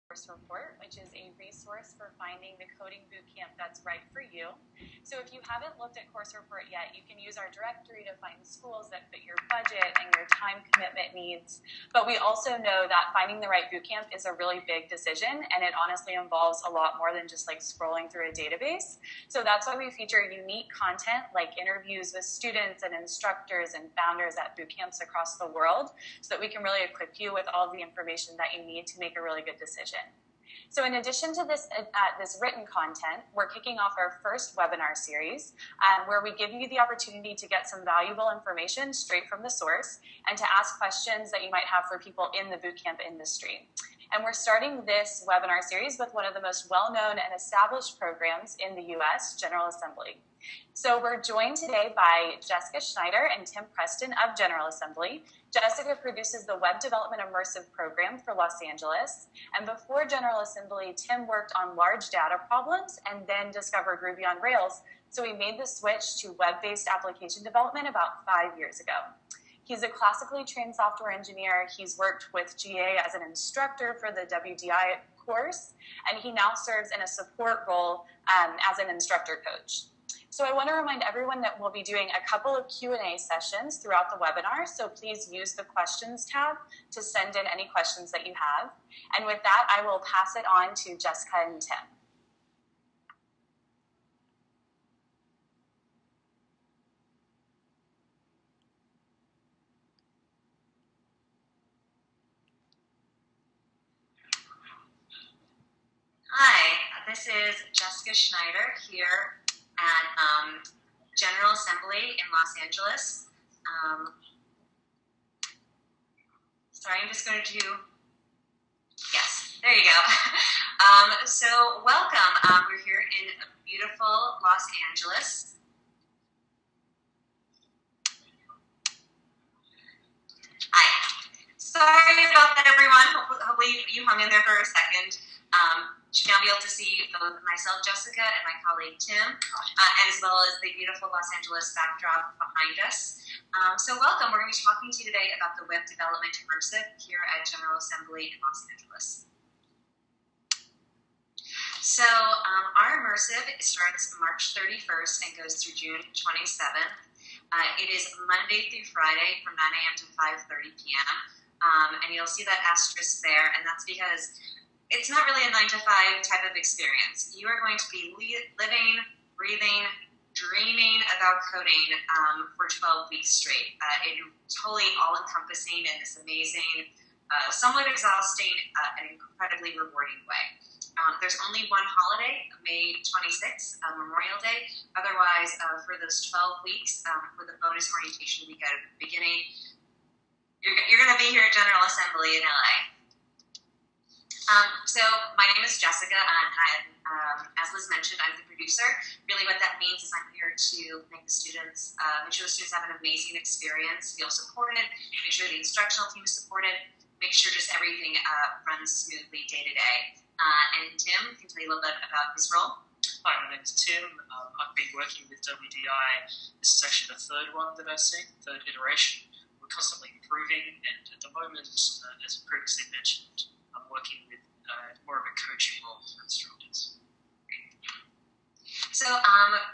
Course Report, which is a resource for finding the coding bootcamp that's right for you. So if you haven't looked at Course Report yet, you can use our directory to find schools that fit your budget and your time commitment needs. But we also know that finding the right bootcamp is a really big decision, and it honestly involves a lot more than just like scrolling through a database. So that's why we feature unique content like interviews with students and instructors and founders at bootcamps across the world, so that we can really equip you with all the information that you need to make a really good decision. So in addition to this written content, we're kicking off our first webinar series where we give you the opportunity to get some valuable information straight from the source and to ask questions that you might have for people in the bootcamp industry. And we're starting this webinar series with one of the most well-known and established programs in the US, General Assembly. So we're joined today by Jessica Schneider and Tim Preston of General Assembly. Jessica produces the Web Development Immersive program for Los Angeles. And before General Assembly, Tim worked on large data problems and then discovered Ruby on Rails. So he made the switch to web-based application development about 5 years ago. He's a classically trained software engineer. He's worked with GA as an instructor for the WDI course, and he now serves in a support role as an instructor coach. So I want to remind everyone that we'll be doing a couple of Q&A sessions throughout the webinar, so please use the questions tab to send in any questions that you have. And with that, I will pass it on to Jessica and Tim. Hi, this is Jessica Schneider here at General Assembly in Los Angeles. Sorry, I'm just going to do, yes, there you go. So welcome, we're here in beautiful Los Angeles. Hi, sorry about that everyone, hopefully you hung in there for a second. Should now be able to see both myself, Jessica, and my colleague Tim, as well as the beautiful Los Angeles backdrop behind us. So welcome, we're going to be talking to you today about the Web Development Immersive here at General Assembly in Los Angeles. So our immersive starts March 31st and goes through June 27th. It is Monday through Friday from 9 a.m. to 5:30 p.m. And you'll see that asterisk there, and that's because it's not really a 9 to 5 type of experience. You are going to be living, breathing, dreaming about coding for 12 weeks straight. It is totally all-encompassing in this amazing, somewhat exhausting, and incredibly rewarding way. There's only one holiday, May 26th, Memorial Day. Otherwise, for those 12 weeks, for the bonus orientation week at the beginning, you're going to be here at General Assembly in LA. So my name is Jessica, and as Liz mentioned, I'm the producer. Really what that means is I'm here to make the students, make sure the students have an amazing experience, feel supported, make sure the instructional team is supported, make sure just everything runs smoothly day to day. And Tim can tell you a little bit about his role. Hi, my name is Tim. I've been working with WDI. This is actually the third one that I've seen, third iteration. We're constantly improving, and at the moment, as previously mentioned, I'm working with more of a coaching role for instructors. So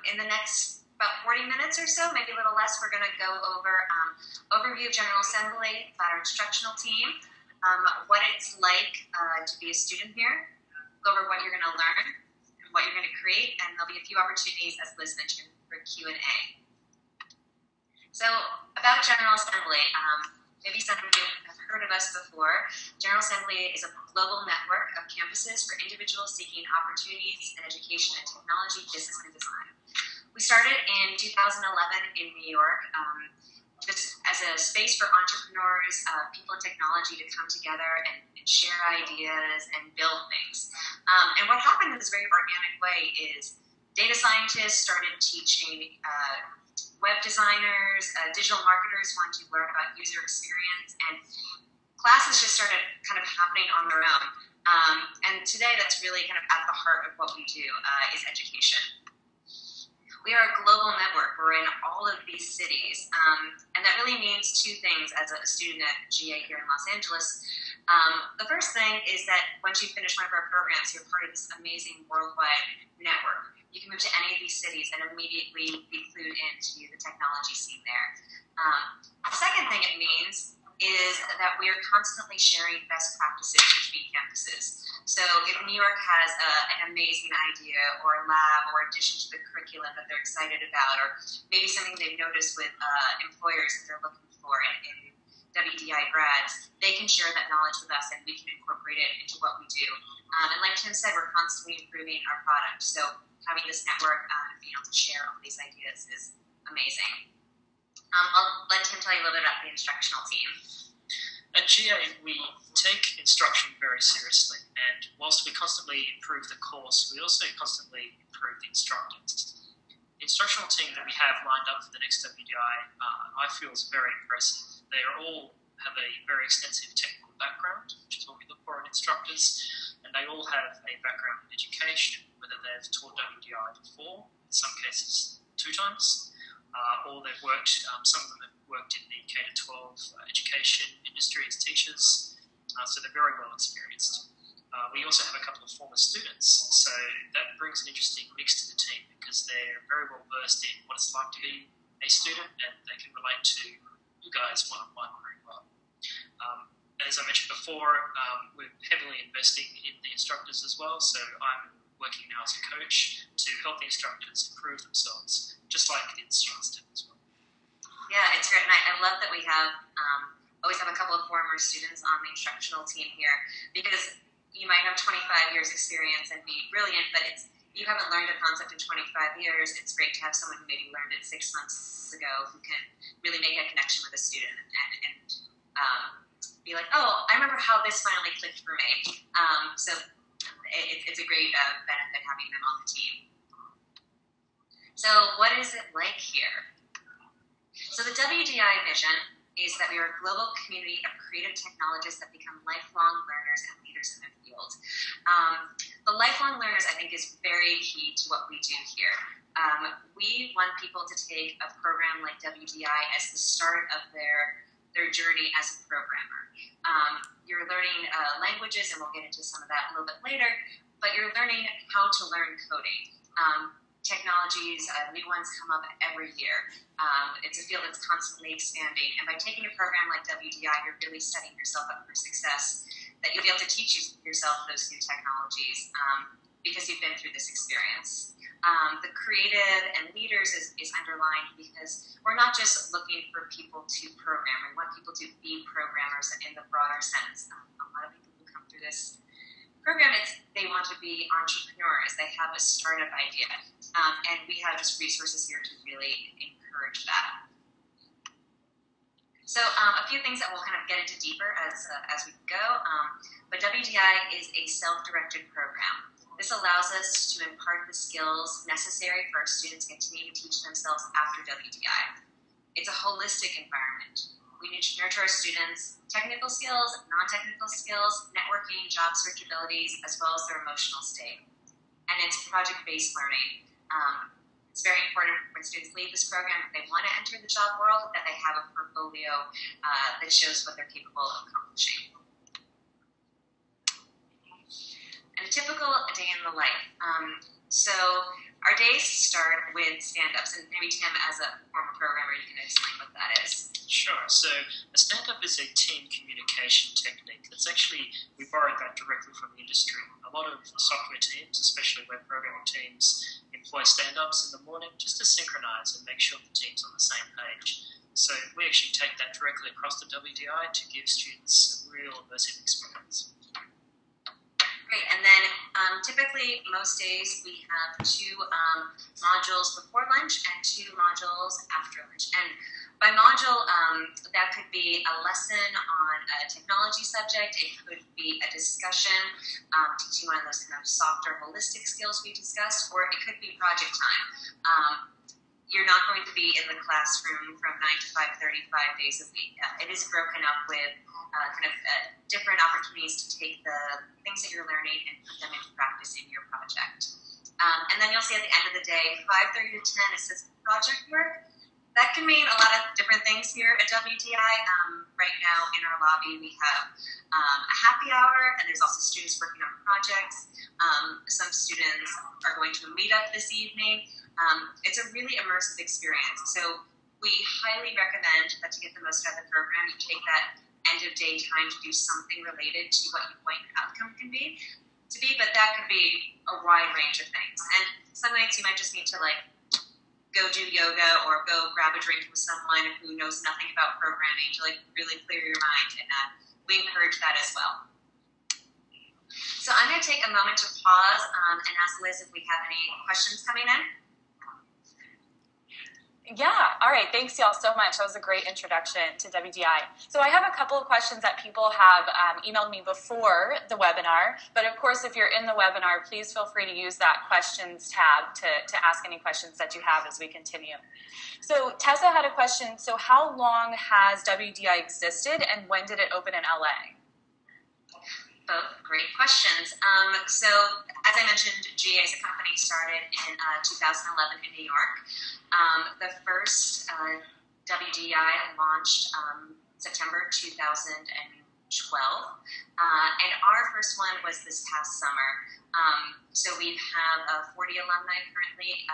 in the next about 40 minutes or so, maybe a little less, we're going to go over overview of General Assembly, about our instructional team, what it's like to be a student here, go over what you're going to learn, and what you're going to create, and there'll be a few opportunities, as Liz mentioned, for Q&A. So about General Assembly, maybe some of you have heard of us before. General Assembly is a global network of campuses for individuals seeking opportunities in education and technology, business, and design. We started in 2011 in New York, just as a space for entrepreneurs, people in technology to come together and share ideas and build things. And what happened in this very organic way is data scientists started teaching web designers, digital marketers wanted to learn about user experience, and classes just started kind of happening on their own. And today, that's really kind of at the heart of what we do, is education. We are a global network. We're in all of these cities. And that really means two things as a student at GA here in Los Angeles. The first thing is that once you finish one of our programs, you're part of this amazing worldwide network. You can move to any of these cities and immediately be clued into the technology scene there. The second thing it means is that we are constantly sharing best practices between campuses. So if New York has an amazing idea or a lab or addition to the curriculum that they're excited about, or maybe something they've noticed with employers that they're looking for in WDI grads, they can share that knowledge with us and we can incorporate it into what we do. And like Tim said, we're constantly improving our product. So having this network and being able to share all these ideas is amazing. I'll let Tim tell you a little bit about the instructional team. At GA, we take instruction very seriously, and whilst we constantly improve the course, we also constantly improve the instructors. The instructional team that we have lined up for the next WDI, I feel is very impressive. They all have a very extensive technical background, which is what we look for in instructors, and they all have a background in education, whether they've taught WDI before, in some cases 2 times, or they've worked, some of them have worked in the K-12 education industry as teachers, so they're very well experienced. We also have a couple of former students, so that brings an interesting mix to the team because they're very well versed in what it's like to be a student and they can relate to you guys one-on-one very well. As I mentioned before, we're heavily investing in the instructors as well, so I'm working now as a coach to help the instructors improve themselves, just like the students do as well. Yeah, it's great, and I love that we have always have a couple of former students on the instructional team here, because you might have 25 years experience and be brilliant, but you haven't learned a concept in 25 years. It's great to have someone who maybe learned it 6 months ago who can really make a connection with a student and be like, oh, I remember how this finally clicked for me. So it's a great benefit having them on the team. So what is it like here? So the WDI vision is that we are a global community of creative technologists that become lifelong learners and leaders in their field. The lifelong learners, I think, is very key to what we do here. We want people to take a program like WDI as the start of their journey as a programmer. You're learning languages, and we'll get into some of that a little bit later, but you're learning how to learn coding. Technologies, new ones come up every year. It's a field that's constantly expanding, and by taking a program like WDI, you're really setting yourself up for success, that you'll be able to teach yourself those new technologies because you've been through this experience. The creative and leaders is underlined because we're not just looking for people to program. We want people to be programmers in the broader sense. A lot of people who come through this program, they want to be entrepreneurs. They have a startup idea. And we have just resources here to really encourage that. So a few things that we'll kind of get into deeper as we go. But WDI is a self-directed program. This allows us to impart the skills necessary for our students to continue to teach themselves after WDI. It's a holistic environment. We nurture our students' technical skills, non-technical skills, networking, job search abilities, as well as their emotional state. And it's project-based learning. It's very important when students leave this program, if they want to enter the job world, that they have a portfolio that shows what they're capable of accomplishing. And a typical day in the life. So our days start with stand-ups, and maybe Tim, as a former programmer, you can explain what that is. Sure. So a stand-up is a team communication technique that's actually, we borrowed that directly from the industry. A lot of software teams, especially web programming teams, employ stand-ups in the morning just to synchronize and make sure the team's on the same page. So we actually take that directly across to WDI to give students a real immersive experience. Great, and then typically most days we have 2 modules before lunch and 2 modules after lunch. And by module, that could be a lesson on a technology subject, it could be a discussion, teaching one of those kind of softer, holistic skills we discussed, or it could be project time. You're not going to be in the classroom from 9 to 5:30, 5 days a week. It is broken up with different opportunities to take the things that you're learning and put them into practice in your project. And then you'll see at the end of the day, 5:30 to 10, it says project work. That can mean a lot of different things here at WDI. Right now in our lobby, we have a happy hour, and there's also students working on projects. Some students are going to a meetup this evening. It's a really immersive experience. So we highly recommend that to get the most out of the program, you take that end of day time to do something related to what you want your outcome can be, but that could be a wide range of things. And some nights you might just need to go do yoga or go grab a drink with someone who knows nothing about programming to really clear your mind, and we encourage that as well. So I'm going to take a moment to pause and ask Liz if we have any questions coming in. Yeah, all right, thanks y'all so much. That was a great introduction to WDI. So I have a couple of questions that people have emailed me before the webinar, but of course if you're in the webinar, please feel free to use that questions tab to ask any questions that you have as we continue. So Tessa had a question, so how long has WDI existed and when did it open in LA? Both great questions. So as I mentioned, GA as a company started in 2011 in New York. The first WDI launched September 2012, and our first one was this past summer. So we have 40 alumni currently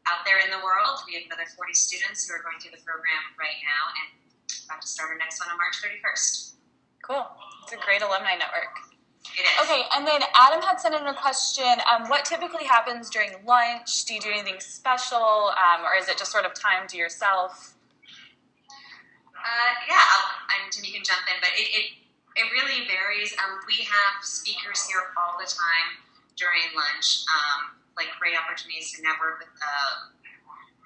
out there in the world. We have another 40 students who are going through the program right now, and about to start our next one on March 31st. Cool. It's a great alumni network. It is. Okay, and then Adam had sent in a question. What typically happens during lunch? Do you do anything special, or is it just sort of time to yourself? And Tim, you can jump in, but it really varies. We have speakers here all the time during lunch, great opportunities to network with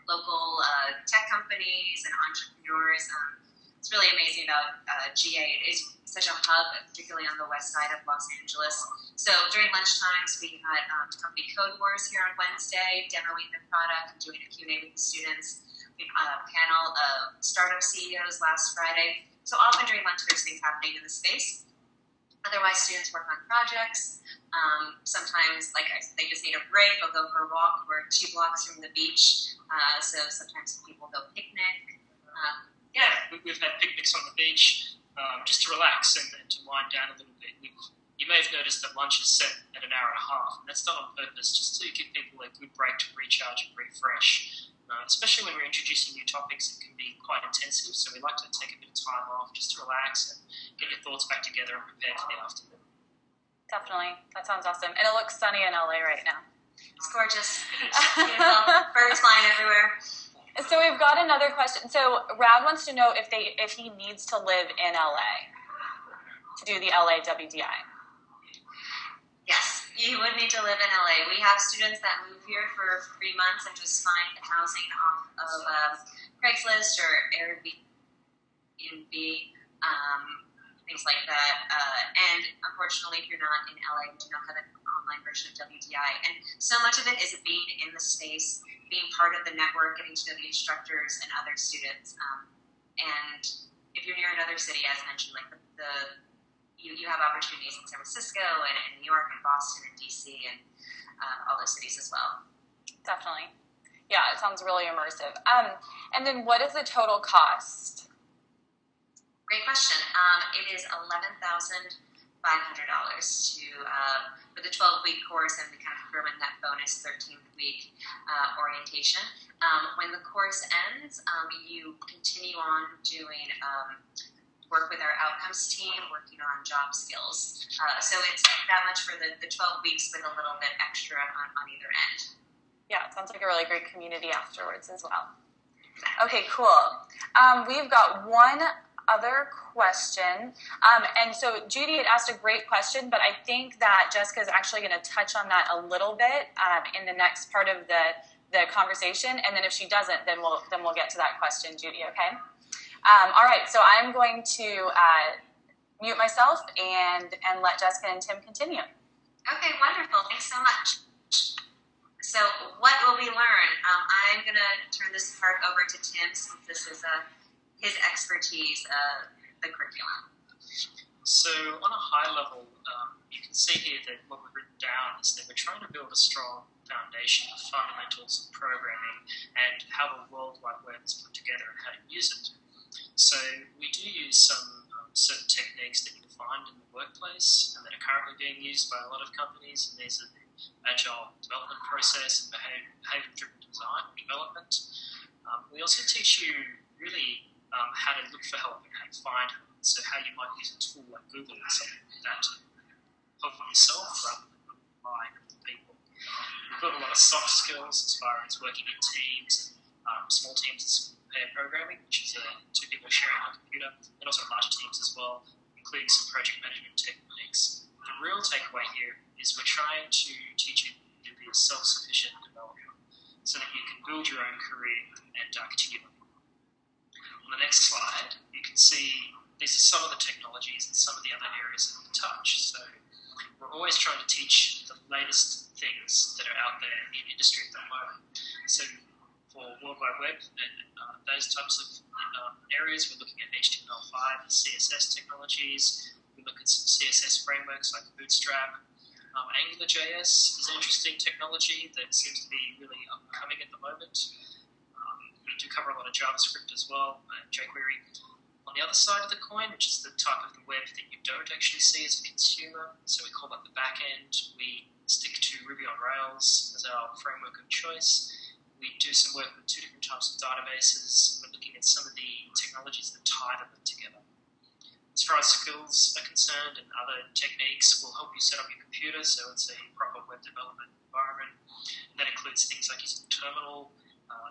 local tech companies and entrepreneurs. It's really amazing about GA. It is such a hub, particularly on the west side of Los Angeles. So during lunch times, we had company code wars here on Wednesday, demoing the product and doing a Q&A with the students. We had a panel of startup CEOs last Friday. So often during lunch, there's things happening in the space. Otherwise, students work on projects. Sometimes, they just need a break. They'll go for a walk. We're 2 blocks from the beach. So sometimes people go picnic. We've had picnics on the beach just to relax and to wind down a little bit. You may have noticed that lunch is set at an hour and a half, and that's done on purpose just to give people a good break to recharge and refresh. Especially when we're introducing new topics, it can be quite intensive, so we like to take a bit of time off just to relax and get your thoughts back together and prepare for the afternoon. Definitely. That sounds awesome. And it looks sunny in LA right now. It's gorgeous. Beautiful. Birds flying everywhere. So we've got another question. So Rad wants to know if he needs to live in LA to do the LA WDI. Yes, you would need to live in LA. We have students that move here for 3 months and just find housing off of Craigslist or Airbnb, things like that. And unfortunately, if you're not in LA, we do not have an online version of WDI. And so much of it is being in the space, being part of the network, getting to know the instructors and other students. And if you're near another city, as mentioned, you have opportunities in San Francisco and in New York and Boston and DC and all those cities as well. Definitely. Yeah, it sounds really immersive. And then what is the total cost? Great question. It is $11,500 for the 12-week course, and we kind of throw in that bonus 13th week orientation. When the course ends, you continue on doing work with our outcomes team, working on job skills. So it's that much for the 12 weeks with a little bit extra on either end. Yeah, it sounds like a really great community afterwards as well. Okay, cool. We've got one other question. And so Judy had asked a great question, but I think that Jessica is actually going to touch on that a little bit in the next part of the conversation. And then if she doesn't, then we'll get to that question, Judy, okay? All right, so I'm going to mute myself and let Jessica and Tim continue. Okay, wonderful. Thanks so much. So what will we learn? I'm going to turn this part over to Tim since this is his expertise, the curriculum. So on a high level, you can see here that what we've written down is that we're trying to build a strong foundation of fundamentals of programming and how the World Wide Web is put together and how to use it. So we do use some certain techniques that you can find in the workplace and that are currently being used by a lot of companies, and these are the agile development process and behavior-driven design development. We also teach you really how to look for help and how to find help. So how you might use a tool like Google or something like that to help yourself rather than relying on people. We've got a lot of soft skills as far as working in teams, small teams and pair programming, which is two people sharing a computer, and also large teams as well, including some project management techniques. The real takeaway here is we're trying to teach you to be a self-sufficient developer so that you can build your own career and continue learning. On the next slide, you can see these are some of the technologies and some of the other areas that we touch. So we're always trying to teach the latest things that are out there in industry at the moment. So for World Wide Web and those types of areas, we're looking at HTML5 and CSS technologies. We look at some CSS frameworks like Bootstrap. AngularJS is an interesting technology that seems to be really upcoming at the moment. We do cover a lot of JavaScript as well, and jQuery. On the other side of the coin, which is the type of the web that you don't actually see as a consumer, so we call that the backend, we stick to Ruby on Rails as our framework of choice. We do some work with two different types of databases. We're looking at some of the technologies that tie them together. As far as skills are concerned and other techniques, we'll help you set up your computer so it's a proper web development environment. And that includes things like using terminal,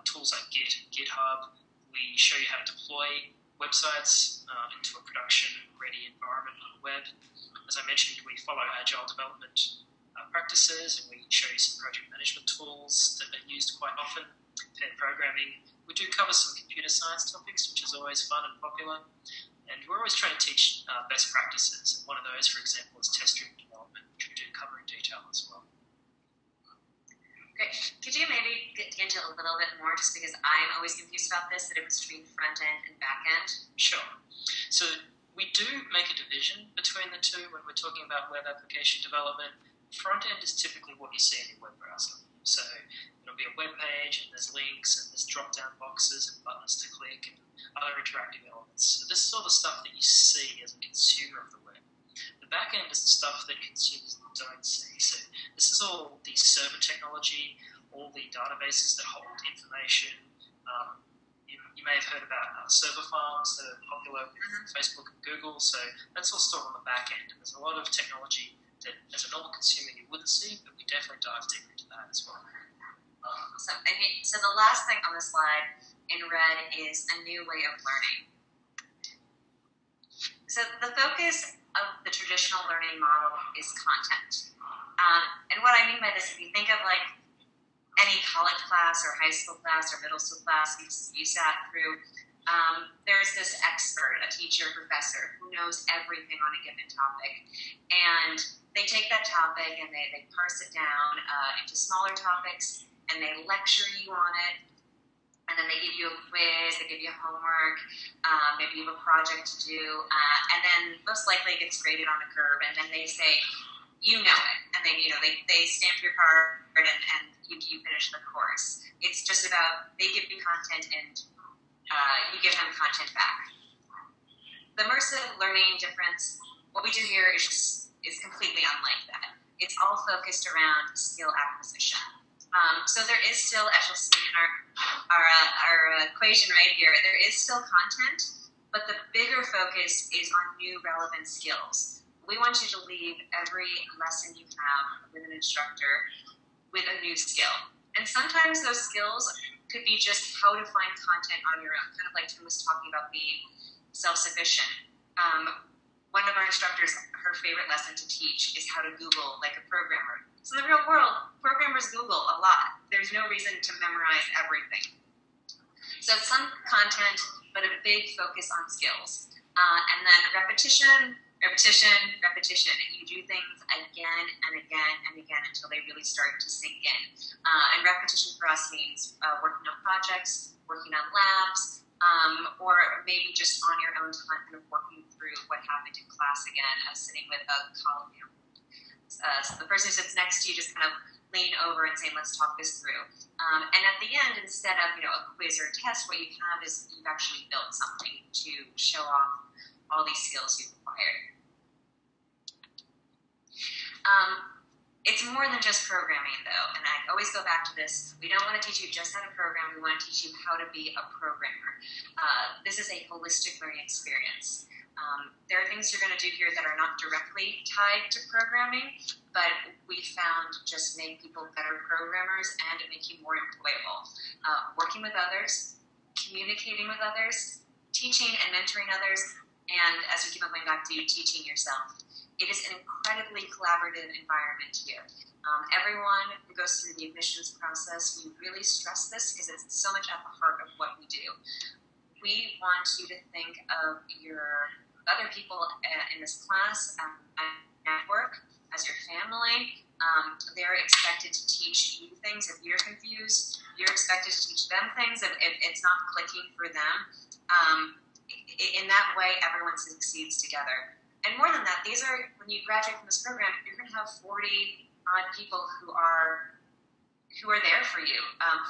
tools like Git and GitHub. We show you how to deploy websites into a production-ready environment on the web. As I mentioned, we follow agile development practices, and we show you some project management tools that are used quite often. Pair programming. We do cover some computer science topics, which is always fun and popular. And we're always trying to teach best practices. And one of those, for example, is test-driven development, which we do cover in detail as well. Great. Could you maybe get into a little bit more, just because I'm always confused about this, the difference between front end and back end? Sure. So we do make a division between the two when we're talking about web application development. Front end is typically what you see in your web browser. So it'll be a web page, and there's links, and there's drop-down boxes and buttons to click, and other interactive elements. So this is all the stuff that you see as a consumer of the web. The back end is the stuff that consumers don't see. So this is all the server technology, all the databases that hold information. You may have heard about server farms that are popular with Facebook and Google. So that's all stored on the back end. And there's a lot of technology that, as a normal consumer, you wouldn't see, but we definitely dive deeper into that as well. Awesome. So the last thing on the slide in red is a new way of learning. So the focus of the traditional learning model is content. And what I mean by this, if you think of like any college class or high school class or middle school class you sat through, there's this expert, a teacher, professor, who knows everything on a given topic. And they take that topic and they parse it down into smaller topics, and they lecture you on it. And then they give you a quiz, they give you homework, maybe you have a project to do, and then most likely it gets graded on a curve, and then they say, you know it, and then they stamp your card and you finish the course. It's just about, they give you content and you give them content back. The immersive learning difference, what we do here is completely unlike that. It's all focused around skill acquisition. So there is still, as you'll see in our equation right here, there is still content, but the bigger focus is on new relevant skills. We want you to leave every lesson you have with an instructor with a new skill. And sometimes those skills could be just how to find content on your own, kind of like Tim was talking about being self-sufficient. One of our instructors, her favorite lesson to teach is how to Google like a programmer. So in the real world, programmers Google a lot. There's no reason to memorize everything. So some content, but a big focus on skills. And then repetition. You do things again and again and again until they really start to sink in. And repetition for us means working on projects, working on labs, or maybe just on your own time, kind of working through what happened in class again, sitting with a colleague. So the person who sits next to you just kind of lean over and saying, let's talk this through. And at the end, instead of a quiz or a test, what you have is you've actually built something to show off all these skills you've acquired. It's more than just programming, though, and I always go back to this. We don't want to teach you just how to program. We want to teach you how to be a programmer. This is a holistic learning experience. There are things you're going to do here that are not directly tied to programming, but we found just make people better programmers and make you more employable. Working with others, communicating with others, teaching and mentoring others, and as we keep on going back to teaching yourself. It is an incredibly collaborative environment here. Everyone who goes through the admissions process, we really stress this because it's so much at the heart of what we do. We want you to think of your other people in this class network as your family. They're expected to teach you things. If you're confused, you're expected to teach them things if it's not clicking for them. In that way, everyone succeeds together. And more than that, these are, when you graduate from this program, you're going to have 40-odd people who are there for you,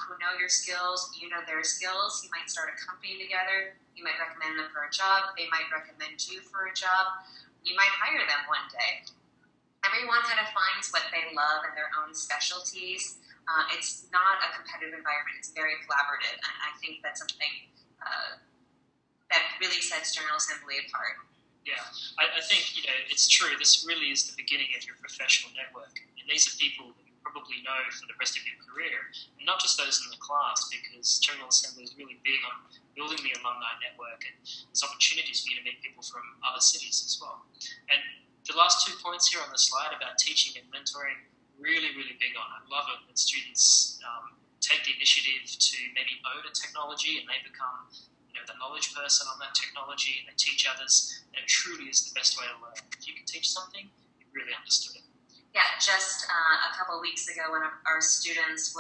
who know your skills, you know their skills. You might start a company together. You might recommend them for a job. They might recommend you for a job. You might hire them one day. Everyone kind of finds what they love and their own specialties. It's not a competitive environment. It's very collaborative, and I think that's something that really sets General Assembly apart. Yeah, I think, it's true. This really is the beginning of your professional network. And these are people that you probably know for the rest of your career, and not just those in the class, because General Assembly is really big on building the alumni network, and there's opportunities for you to meet people from other cities as well. And the last 2 points here on the slide about teaching and mentoring, really, really big on. I love it when students take the initiative to maybe own a technology and they become the knowledge person on that technology, and they teach others, and it truly is the best way to learn. If you can teach something, you've really understood it. Yeah, just a couple of weeks ago, one of our students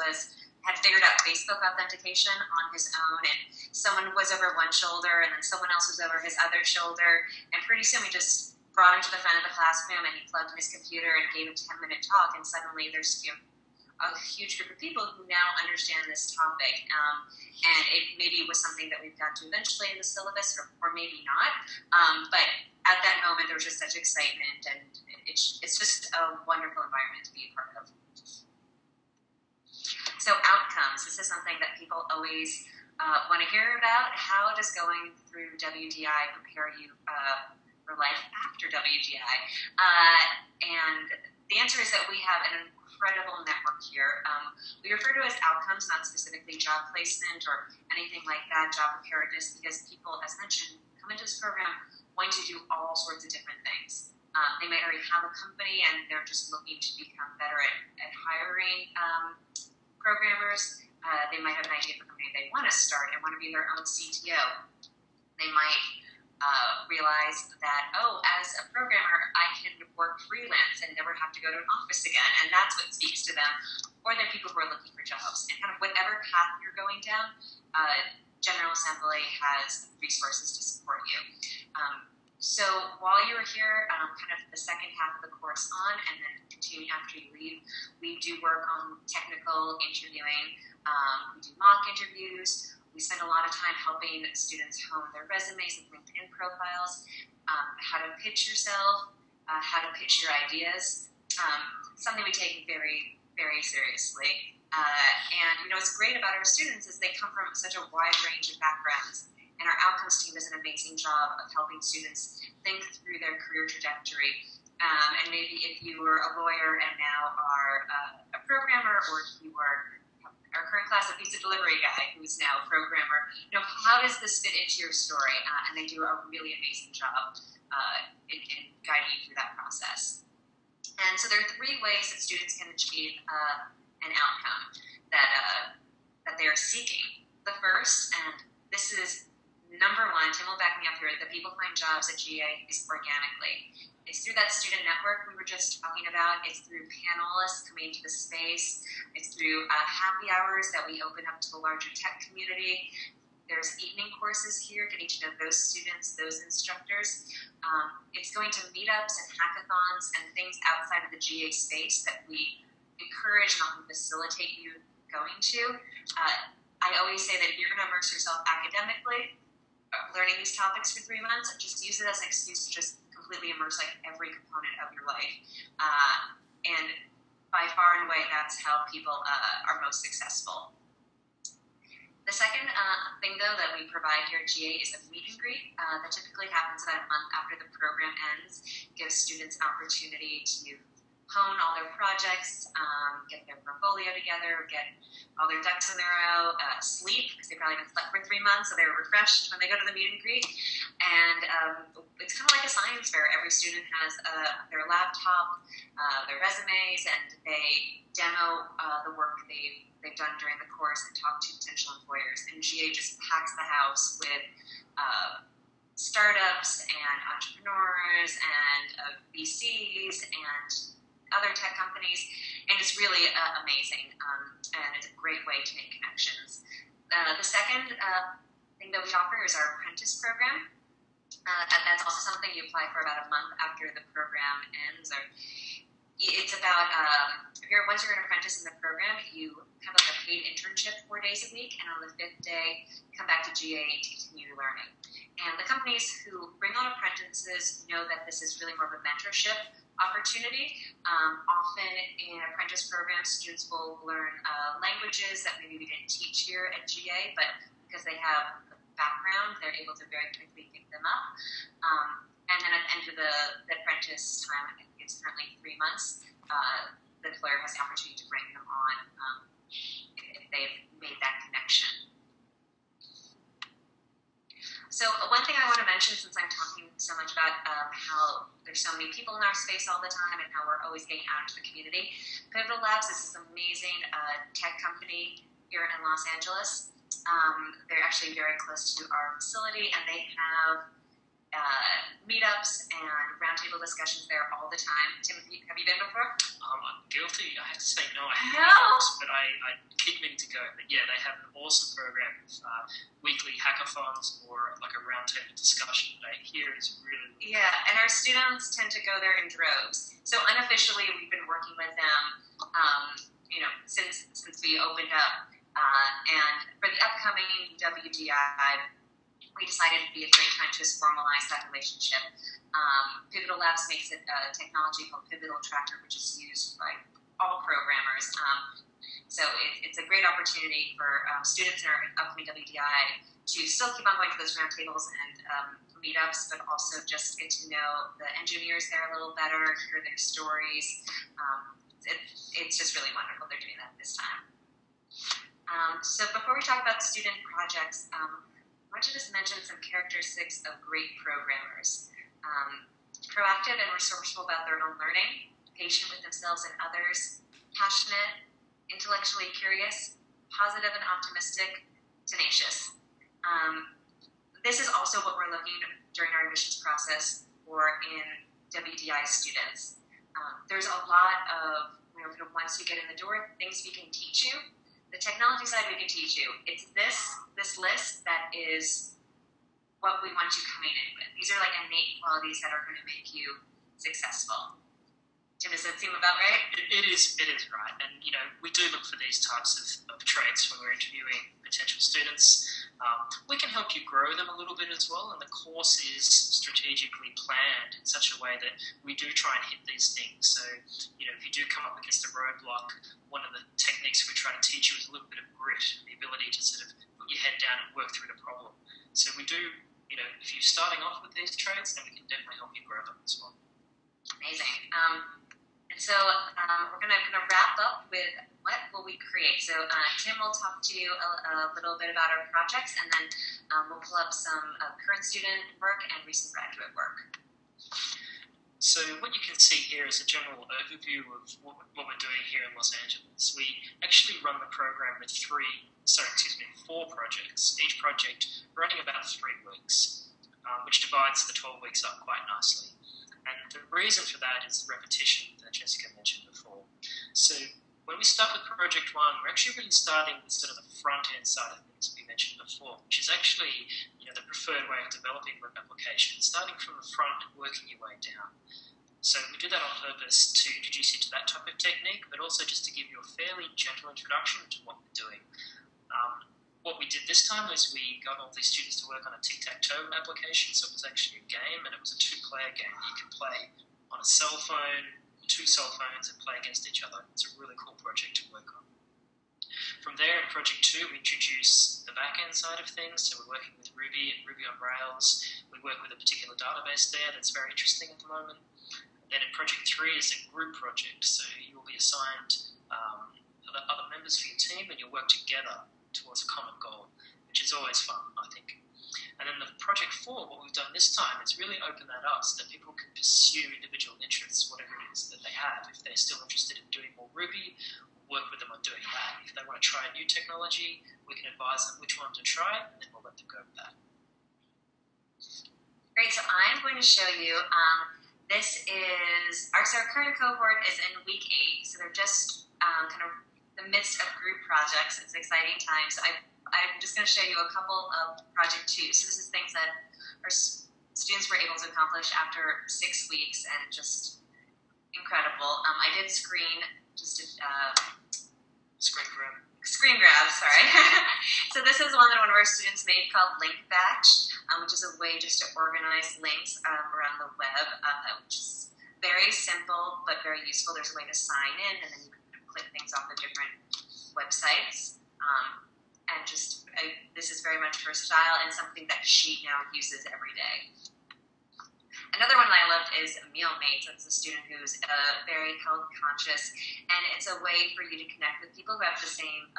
had figured out Facebook authentication on his own, and someone was over one shoulder, and then someone else was over his other shoulder, and pretty soon we just brought him to the front of the classroom, and he plugged in his computer and gave a 10-minute talk, and suddenly there's a huge group of people who now understand this topic, and it maybe was something that we've got to eventually in the syllabus, or maybe not, but at that moment there was just such excitement, and it's just a wonderful environment to be a part of. So outcomes, this is something that people always want to hear about. How does going through WDI prepare you for life after WDI? And the answer is that we have an incredible network here. We refer to it as outcomes, not specifically job placement or anything like that, job preparedness, because people, as mentioned, come into this program wanting to do all sorts of different things. They might already have a company and they're just looking to become better at hiring programmers. They might have an idea of a company they want to start and want to be their own CTO. They might realize that, as a programmer, I can work freelance and never have to go to an office again, and that's what speaks to them. Or they're people who are looking for jobs. And kind of whatever path you're going down, General Assembly has resources to support you. So while you're here, kind of the second half of the course on, and then continuing after you leave, we do work on technical interviewing. We do mock interviews. We spend a lot of time helping students hone their resumes and LinkedIn profiles, how to pitch yourself, how to pitch your ideas, something we take very, very seriously. And what's great about our students is they come from such a wide range of backgrounds, and our outcomes team does an amazing job of helping students think through their career trajectory. And maybe if you were a lawyer and now are a programmer, or if you were our current class, a pizza delivery guy who's now a programmer, how does this fit into your story? And they do a really amazing job in guiding you through that process. And so there are 3 ways that students can achieve an outcome that they are seeking. The first, and this is number 1, Tim will back me up here, the people find jobs at GA is organically. It's through that student network we were just talking about. It's through panelists coming into the space. It's through happy hours that we open up to the larger tech community. There's evening courses here, getting to know those students, those instructors. It's going to meetups and hackathons and things outside of the GA space that we encourage and often facilitate you going to. I always say that if you're going to immerse yourself academically, learning these topics for 3 months, just use it as an excuse to just completely immerse like every component of your life. And by far and away, that's how people are most successful. The second thing, though, that we provide here at GA is a meet and greet that typically happens about a month after the program ends. Gives students an opportunity to hone all their projects, get their portfolio together, get all their ducks in a row, sleep, because they probably haven't slept for 3 months, so they're refreshed when they go to the meet and greet. And it's kind of like a science fair. Every student has their laptop, their resumes, and they demo the work they've done during the course and talk to potential employers. And GA just packs the house with startups and entrepreneurs and VCs and other tech companies, and it's really amazing, and it's a great way to make connections. The second thing that we offer is our apprentice program. That's also something you apply for about a month after the program ends. Or it's about once you're an apprentice in the program, you have like a paid internship 4 days a week, and on the 5th day, come back to GA to continue learning. And the companies who bring on apprentices know that this is really more of a mentorship opportunity. Often in apprentice programs, students will learn languages that maybe we didn't teach here at GA, but because they have the background, they're able to very quickly pick them up. And then at the end of the apprentice time, I think it's currently 3 months, the employer has the opportunity to bring them on if they've made that connection. So one thing I want to mention, since I'm talking so much about how there's so many people in our space all the time and how we're always getting out into the community, Pivotal Labs is this amazing tech company here in Los Angeles. They're actually very close to our facility, and they have meetups and roundtable discussions there all the time. Tim, have you been before? I'm guilty. I have to say no, I No. haven't, but I keep meaning to go. But yeah, they have an awesome program of weekly hackathons or like a roundtable discussion day. Here is really Yeah, and our students tend to go there in droves. So unofficially, we've been working with them, since we opened up. And for the upcoming WDI, we decided it'd be a great time to just formalize that relationship. Pivotal Labs makes it a technology called Pivotal Tracker, which is used by all programmers. So it's a great opportunity for students in our upcoming WDI to still keep on going to those roundtables and meetups, but also just get to know the engineers there a little better, hear their stories. It's just really wonderful they're doing that this time. So before we talk about student projects, I want to just mention some characteristics of great programmers. Proactive and resourceful about their own learning, patient with themselves and others, passionate, intellectually curious, positive and optimistic, tenacious. This is also what we're looking during our admissions process for in WDI students. There's a lot of, once you get in the door, things we can teach you. The technology side we can teach you. It's this list that is what we want you coming in with. These are like innate qualities that are going to make you successful. Tim, does that seem about right? It is right. And, we do look for these types of traits when we're interviewing potential students. We can help you grow them a little bit as well, and the course is strategically planned in such a way that we do try and hit these things. So, if you do come up against a roadblock, one of the techniques we try to teach you is a little bit of grit, the ability to sort of put your head down and work through the problem. So we do, if you're starting off with these traits, then we can definitely help you grow them as well. Amazing. And so we're going to wrap up with what will we create. So Tim will talk to you a little bit about our projects, and then we'll pull up some current student work and recent graduate work. So what you can see here is a general overview of what we're doing here in Los Angeles. We actually run the program with 4 projects, each project running about 3 weeks, which divides the 12 weeks up quite nicely. And the reason for that is the repetition that Jessica mentioned before. So when we start with project 1, we're actually really starting with sort of the front end side of things. We mentioned before, which is actually the preferred way of developing web applications, starting from the front, working your way down. So we do that on purpose to introduce you to that type of technique, but also just to give you a fairly gentle introduction to what we're doing. What we did this time was we got all these students to work on a tic-tac-toe application, so it was actually a game, and it was a two-player game. You can play on a cell phone, two cell phones, and play against each other. It's a really cool project to work on. From there, in Project 2, we introduce the back-end side of things, so we're working with Ruby and Ruby on Rails. We work with a particular database there that's very interesting at the moment. Then in Project 3 is a group project, so you'll be assigned other members for your team, and you'll work together towards a common goal, which is always fun, I think. And then the Project 4, what we've done this time is really open that up so that people can pursue individual interests, whatever it is that they have. If they're still interested in doing more Ruby, we'll work with them on doing that. If they want to try a new technology, we can advise them which one to try, and then we'll let them go with that. Great, so I'm going to show you, this is, our current cohort is in week 8, so they're just kind of the midst of group projects. It's exciting times. I'm just going to show you a couple of Project 2. So this is things that our students were able to accomplish after 6 weeks, and just incredible. I did screen grab, sorry. So this is one that one of our students made called Link Batch, which is a way just to organize links around the web, which is very simple but very useful. There's a way to sign in, and then you can click things off of different websites. And this is very much versatile and something that she now uses every day. Another one that I loved is Meal Mates. It's a student who's very health conscious, and it's a way for you to connect with people who have the same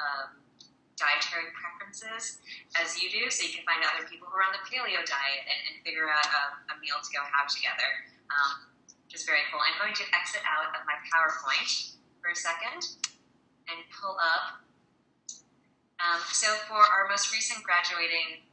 dietary preferences as you do, so you can find other people who are on the paleo diet and figure out a meal to go have together. Which is very cool. I'm going to exit out of my PowerPoint for a second and pull up. So for our most recent graduating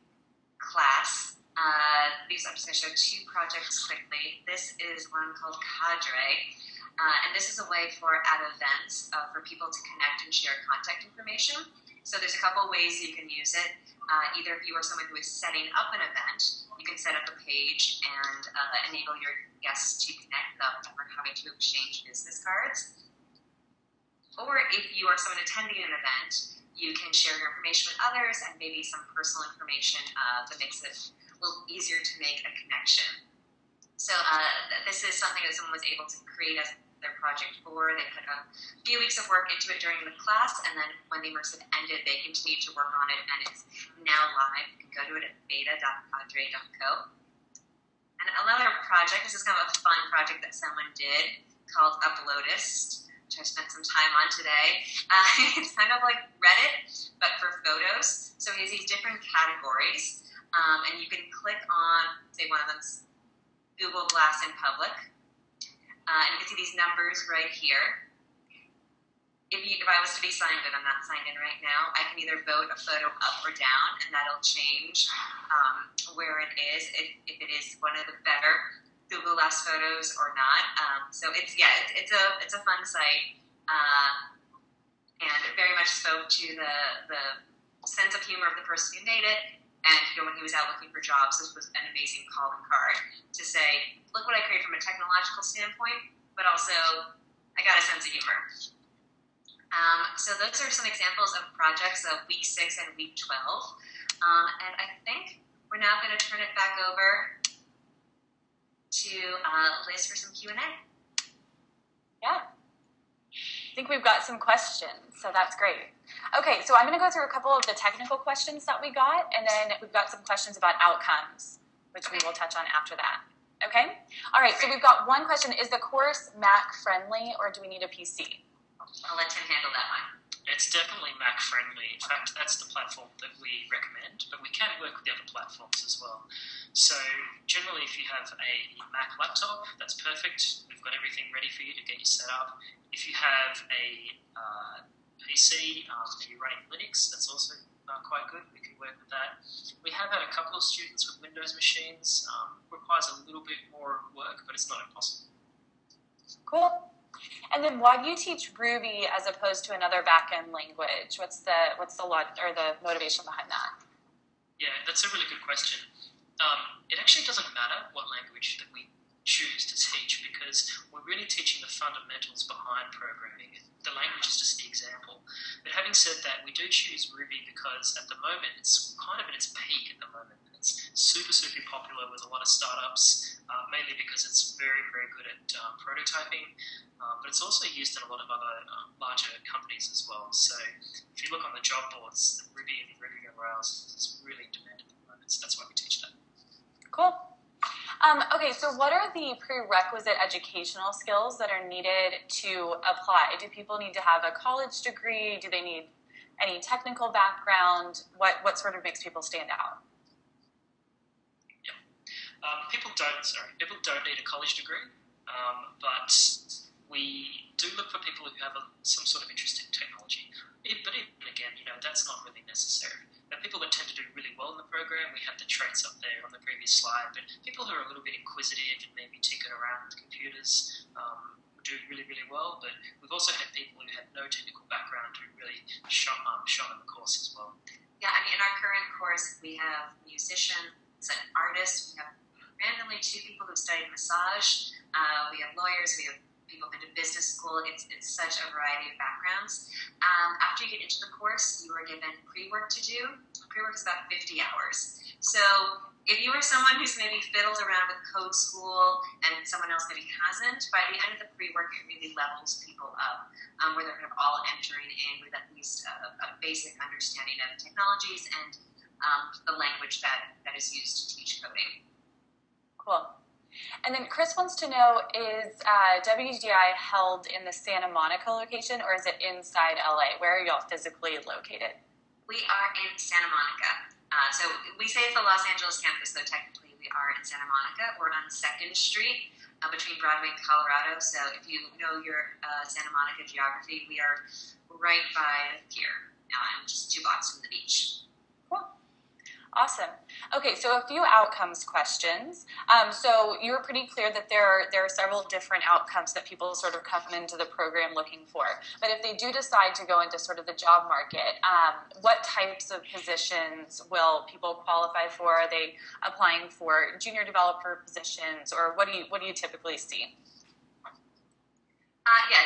class, I'm just going to show 2 projects quickly. This is one called Cadre, and this is a way for at events for people to connect and share contact information. So there's a couple ways you can use it. Either if you are someone who is setting up an event, you can set up a page and enable your guests to connect without ever having to exchange business cards. Or if you are someone attending an event, you can share your information with others and maybe some personal information that makes it a little easier to make a connection. So this is something that someone was able to create as their project 4. They put a few weeks of work into it during the class, and then when the immersive ended, they continued to work on it, and it's now live. You can go to it at beta.cadre.co. And another project, this is kind of a fun project that someone did called Uploadist, which I spent some time on today. It's kind of like Reddit, but for photos. So he has these different categories, and you can click on, say one of them's Google Glass in public, and you can see these numbers right here. If I was to be signed in, I'm not signed in right now, I can either vote a photo up or down, and that'll change where it is, if it is one of the better Google Glass photos or not. So it's a fun site, and it very much spoke to the sense of humor of the person who made it. And when he was out looking for jobs, this was an amazing calling card to say, look what I created from a technological standpoint, but also I got a sense of humor. So those are some examples of projects of week 6 and week 12. And I think we're now going to turn it back over to Liz for some Q&A. Yeah. I think we've got some questions, so that's great. Okay, so I'm going to go through a couple of the technical questions that we got, and then we've got some questions about outcomes, which we will touch on after that. Okay? All right, so we've got one question. Is the course Mac-friendly, or do we need a PC? I'll let Tim handle that one. It's definitely Mac-friendly. In fact, that's the platform that we recommend, but we can work with the other platforms as well. So generally, if you have a Mac laptop, that's perfect. We've got everything ready for you to get you set up. If you have a PC and you're running Linux, that's also quite good. We can work with that. We have had a couple of students with Windows machines. Requires a little bit more work, but it's not impossible. Cool. And then why do you teach Ruby as opposed to another backend language? What's the motivation behind that? Yeah, that's a really good question. It actually doesn't matter what language that we choose to teach, because we're really teaching the fundamentals behind programming. The language is just the example. But having said that, we do choose Ruby because at the moment it's kind of in its peak at the moment. It's super, super popular with a lot of startups, mainly because it's very, very good at prototyping, but it's also used in a lot of other larger companies as well. So if you look on the job boards, Ruby and Ruby on Rails is really in demand at the moment. So that's why we teach that. Cool. Okay, so what are the prerequisite educational skills that are needed to apply? Do people need to have a college degree? Do they need any technical background? What sort of makes people stand out? Yeah. People don't need a college degree, but we do look for people who have some sort of interest in technology. But even again, that's not really necessary. People that tend to do really well in the program, we have the traits up there on the previous slide, but people who are a little bit inquisitive and maybe tinker around with computers do really, really well. But we've also had people who have no technical background who really shone in the course as well. Yeah, in our current course, we have musicians and artists. We have randomly 2 people who studied massage. We have lawyers. We have people who've been to business school. It's such a variety of backgrounds. After you get into the course, you are given pre-work to do. Pre-work is about 50 hours. So if you are someone who's maybe fiddled around with code school and someone else maybe hasn't, by the end of the pre-work, it really levels people up, where they're kind of all entering in with at least a basic understanding of technologies and the language that is used to teach coding. Cool. And then Chris wants to know, is WDI held in the Santa Monica location, or is it inside LA? Where are y'all physically located? We are in Santa Monica. So we say it's the Los Angeles campus, though technically we are in Santa Monica. We're on 2nd Street between Broadway and Colorado. So if you know your Santa Monica geography, we are right by the pier and just 2 blocks from the beach. Cool. Awesome. Okay, so a few outcomes questions. So you were pretty clear that there are several different outcomes that people sort of come into the program looking for. But if they do decide to go into sort of the job market, what types of positions will people qualify for? Are they applying for junior developer positions, or what do you typically see?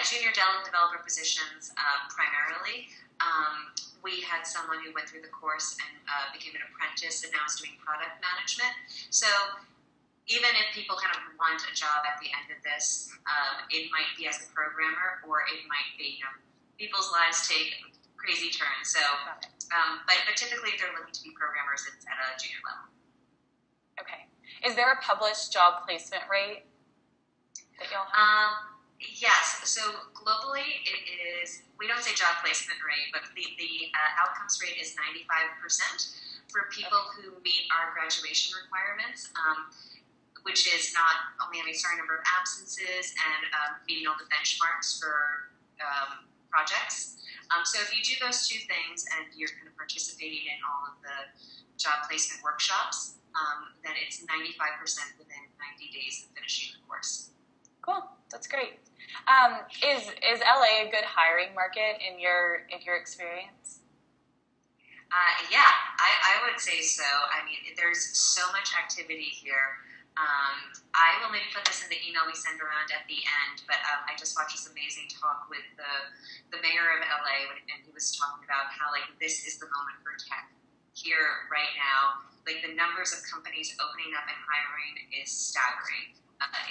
Junior developer positions primarily. We had someone who went through the course and became an apprentice and now is doing product management. So even if people kind of want a job at the end of this, it might be as a programmer, or it might be, people's lives take crazy turns. So, but typically if they're looking to be programmers, it's at a junior level. Okay. Is there a published job placement rate that y'all have? Yes. So globally, it is, we don't say job placement rate, but the outcomes rate is 95% for people who meet our graduation requirements, which is not only having a certain number of absences and meeting all the benchmarks for projects. So if you do those 2 things and you're kind of participating in all of the job placement workshops, then it's 95% within 90 days of finishing the course. Cool. That's great. Is LA a good hiring market in your experience? I would say so. I mean, there's so much activity here. I will maybe put this in the email we send around at the end, but I just watched this amazing talk with the mayor of LA, and he was talking about how, like, this is the moment for tech here right now. Like, the numbers of companies opening up and hiring is staggering.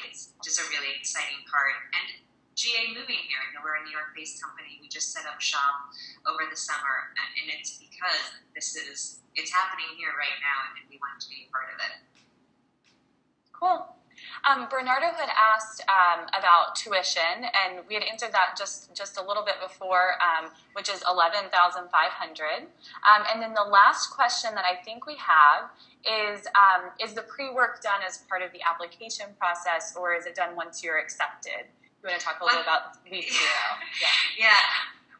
It's just a really exciting part. And GA moving here, we're a New York-based company. We just set up shop over the summer, and it's because it's happening here right now, and we want to be a part of it. Cool. Bernardo had asked about tuition, and we had answered that just a little bit before, which is $11,500. And then the last question that I think we have is the pre-work done as part of the application process, or is it done once you're accepted? You want to talk a little bit about week 0? Yeah.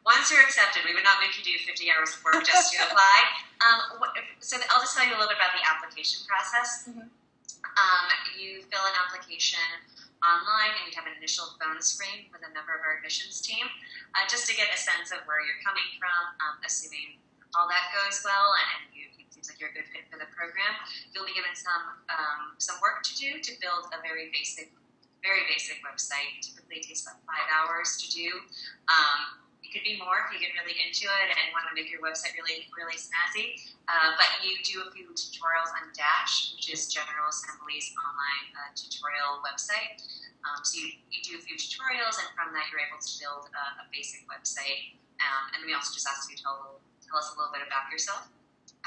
Once you're accepted, we would not make you do 50 hours of work just to apply. So I'll just tell you a little bit about the application process. Mm-hmm. You fill an application online, and we'd have an initial phone screen with a member of our admissions team, just to get a sense of where you're coming from, assuming all that goes well and it seems like you're a good fit for the program. You'll be given some work to do to build a very basic website. It typically takes about 5 hours to do. It could be more if you get really into it and want to make your website really, really snazzy. But you do a few tutorials on Dash, which is General Assembly's online tutorial website. So you do a few tutorials, and from that you're able to build a basic website. And we also just ask you to tell us a little bit about yourself.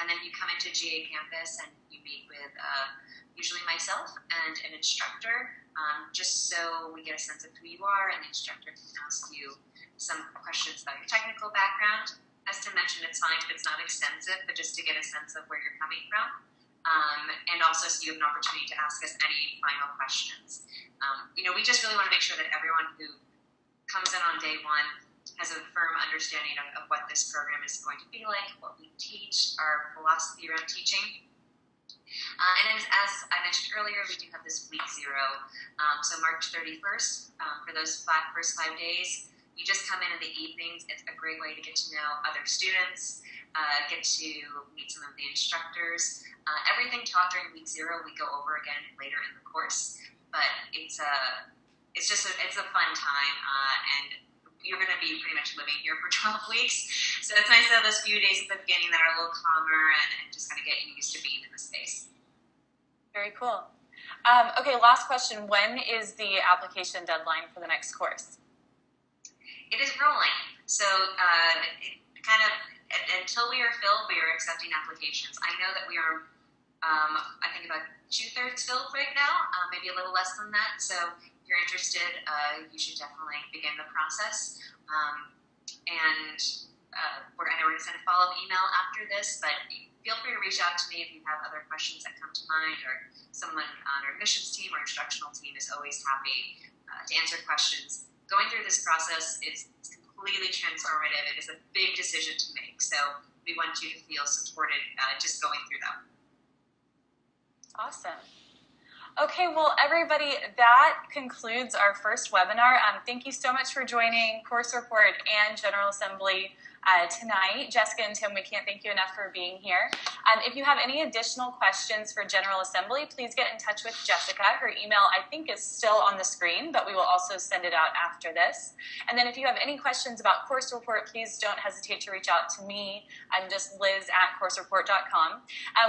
And then you come into GA campus and you meet with usually myself and an instructor, just so we get a sense of who you are, and the instructor can ask you some questions about your technical background. As to mention, it's fine if it's not extensive, but just to get a sense of where you're coming from. And also so you have an opportunity to ask us any final questions. We just really want to make sure that everyone who comes in on day one has a firm understanding of what this program is going to be like, what we teach, our philosophy around teaching. And as I mentioned earlier, we do have this week 0. So March 31st, for those first 5 days, you just come in the evenings. It's a great way to get to know other students, get to meet some of the instructors. Everything taught during week 0 we go over again later in the course, but it's a fun time, and you're going to be pretty much living here for 12 weeks. So it's nice to have those few days at the beginning that are a little calmer and just kind of getting used to being in the space. Very cool. Okay, last question. When is the application deadline for the next course? It is rolling. So until we are filled, we are accepting applications. I know that we are, I think about 2/3 filled right now, maybe a little less than that. So if you're interested, you should definitely begin the process. We're going to send a follow-up email after this, but feel free to reach out to me if you have other questions that come to mind, or someone on our admissions team or instructional team is always happy to answer questions. Going through this process is completely transformative. It is a big decision to make, so we want you to feel supported just going through them. Awesome. Okay, well, everybody, that concludes our first webinar. Thank you so much for joining Course Report and General Assembly tonight. Jessica and Tim, we can't thank you enough for being here. If you have any additional questions for General Assembly, please get in touch with Jessica. Her email, I think, is still on the screen, but we will also send it out after this. And then if you have any questions about Course Report, please don't hesitate to reach out to me. I'm just liz@coursereport.com.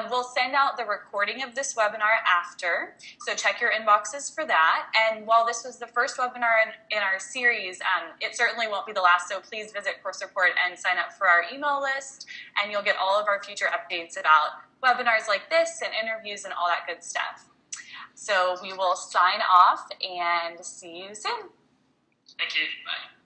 We'll send out the recording of this webinar after, so check your inboxes for that. And while this was the first webinar in our series, it certainly won't be the last, so please visit Course Report and sign up for our email list, and you'll get all of our future updates about webinars like this and interviews and all that good stuff. So we will sign off and see you soon. Thank you. Bye.